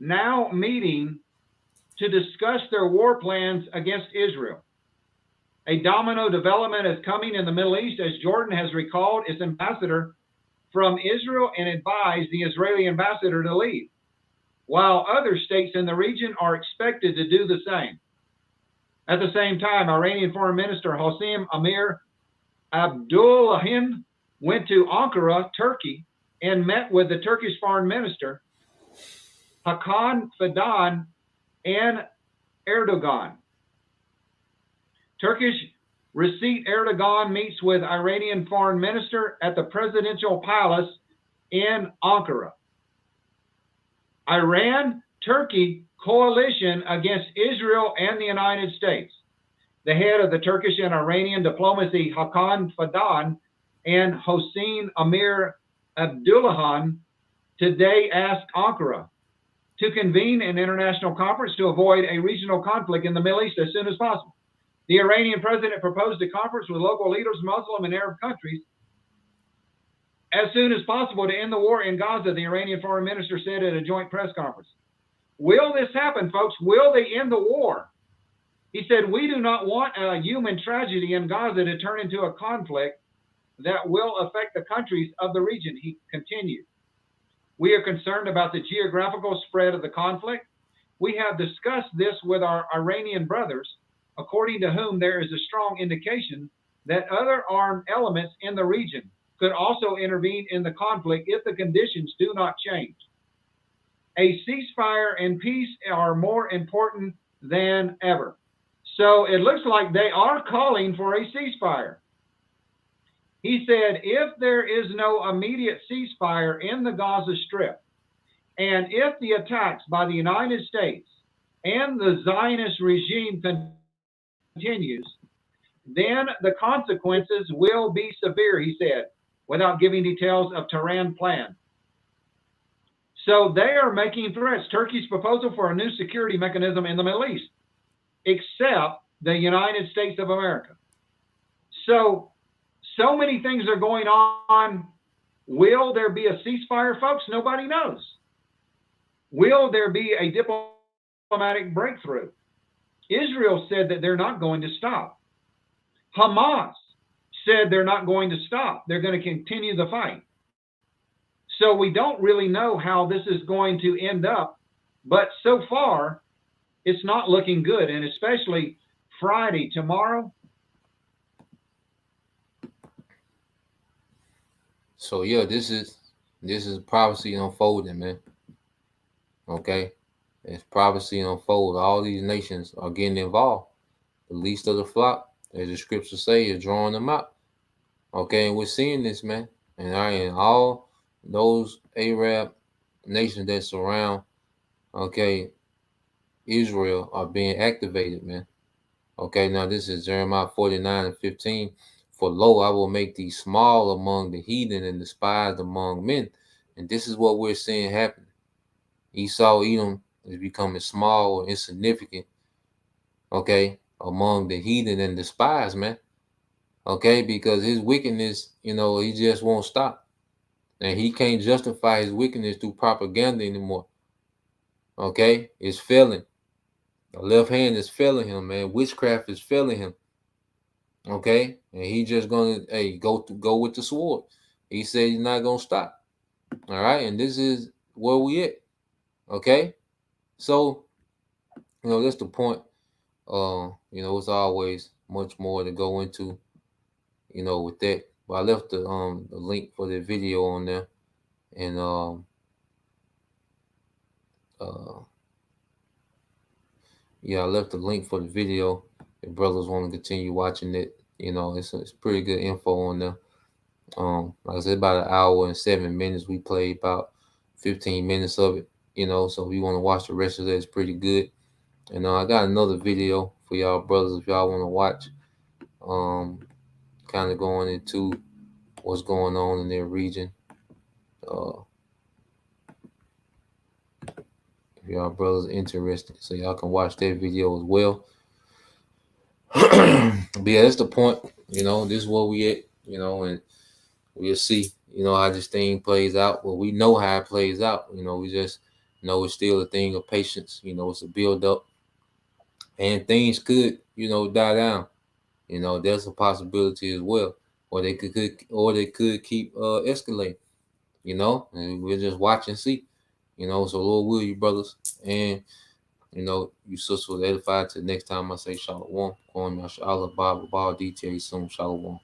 now meeting to discuss their war plans against Israel. A domino development is coming in the Middle East as Jordan has recalled its ambassador from Israel and advised the Israeli ambassador to leave, while other states in the region are expected to do the same. At the same time, Iranian Foreign Minister Hossein Amir Abdullahian went to Ankara, Turkey, and met with the Turkish Foreign Minister Hakan Fidan and Erdogan. Turkish receipt: Erdogan meets with Iranian Foreign Minister at the Presidential Palace in Ankara. Iran-Turkey coalition against Israel and the United States. The head of the Turkish and Iranian diplomacy, Hakan Fidan and Hossein Amir Abdullahian, today asked Ankara to convene an international conference to avoid a regional conflict in the Middle East as soon as possible. The Iranian president proposed a conference with local leaders, Muslim and Arab countries, as soon as possible to end the war in Gaza, the Iranian foreign minister said at a joint press conference. Will this happen, folks? Will they end the war? He said, we do not want a human tragedy in Gaza to turn into a conflict that will affect the countries of the region, he continued. We are concerned about the geographical spread of the conflict. We have discussed this with our Iranian brothers, according to whom there is a strong indication that other armed elements in the region could also intervene in the conflict if the conditions do not change. A ceasefire and peace are more important than ever. So it looks like they are calling for a ceasefire. He said, if there is no immediate ceasefire in the Gaza Strip, and if the attacks by the United States and the Zionist regime continues, then the consequences will be severe, he said, without giving details of Tehran plan. So they are making threats. Turkey's proposal for a new security mechanism in the Middle East, except the United States of America. So So many things are going on. Will there be a ceasefire, folks? Nobody knows. Will there be a diplomatic breakthrough? Israel said that they're not going to stop. Hamas said they're not going to stop. They're going to continue the fight. So we don't really know how this is going to end up, but so far, it's not looking good. And especially Friday, tomorrow. So yeah, this is prophecy unfolding, man. Okay, it's prophecy unfold. All these nations are getting involved. The least of the flock, as the scriptures say, is drawing them out. Okay, and we're seeing this, man. And all those Arab nations that surround, okay, Israel are being activated, man. Okay, now this is Jeremiah 49:15. For lo, I will make thee small among the heathen and despised among men. And this is what we're seeing happen. Esau, Edom is becoming small or insignificant, okay, among the heathen and despised, man. Okay, because his wickedness, he just won't stop. And he can't justify his wickedness through propaganda anymore. Okay, it's failing. The left hand is failing him, man. Witchcraft is failing him. Okay, and he just gonna go with the sword. He said he's not gonna stop. All right, and this is where we at. Okay, so that's the point. It's always much more to go into. With that. But I left the link for the video on there, and I left the link for the video. If brothers want to continue watching it, it's pretty good info on there. Like I said, about an hour and 7 minutes. We played about 15 minutes of it. So if you want to watch the rest of that, it's pretty good. And I got another video for y'all brothers if y'all want to watch. Kind of going into what's going on in their region. If y'all brothers interested, so y'all can watch that video as well. But yeah, that's the point. This is where we at. And we'll see. How this thing plays out. Well, we know how it plays out. We just know it's still a thing of patience. It's a build up, and things could die down. There's a possibility as well, or they could keep escalating. And we'll just watch and see. So Lord will you brothers, and you sisters will edify till next time I say shalom. Going my shalom, Bible, details soon, shalom.